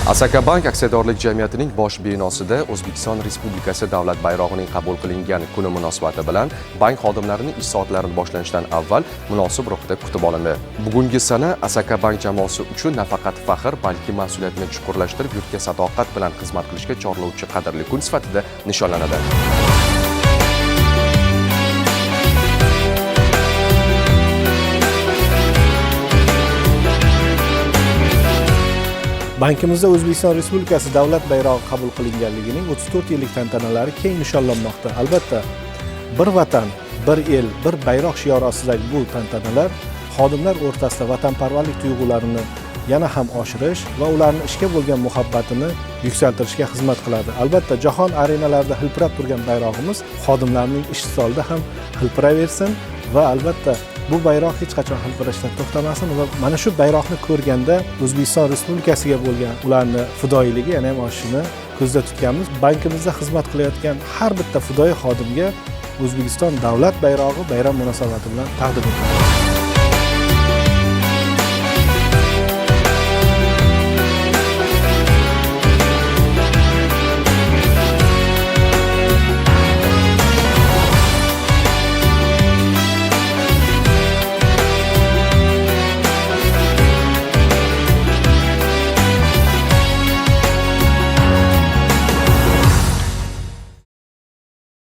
Asaka Bank aksiyadorlik jamiyatining bosh binosida O'zbekiston Respublikasi davlat bayrog'ining qabul qilingan kuni munosabati bilan bank xodimlarining ish soatlarini boshlanishidan avval munosib ruhda kutib olindi. Bugungi sana Asaka Bank jamoasi uchun nafaqat faxr, balki mas'uliyatni chuqurlashtirib, yurtga sadoqat bilan xizmat qilishga chorlovchi qadrli kun sifatida nishonlanadi. Bankimizda O'zbekiston Respublikasi davlat bayrog'i qabul qilinganligining 34 yillik tantanalari keng nishonlanmoqda. Albatta, bir vatan, bir el, bir bayroq shiori ostidagi bu tantanalar xodimlar o'rtasida vatanparvarlik tuyg'ularini yana ham oshirish va ularning ishga bo'lgan muhabbatini yuksaltirishga xizmat qiladi. Albatta, jahon arenalarida hilpirab turgan bayrog'imiz xodimlarning ish stolida ham hilpiraversin va albatta bu bayroq hech qachon hilpirashdan to'xtamasin va mana shu bayroqni ko'rganda O'zbekiston Respublikasiga bo'lgan ularning fidoyiligi yana ham oshishini ko'zda tutganmiz. Bankimizda xizmat qilayotgan har bitta fidoyi xodimga O'zbekiston davlat bayrog'i bayram munosabati bilan taqdim etiladi.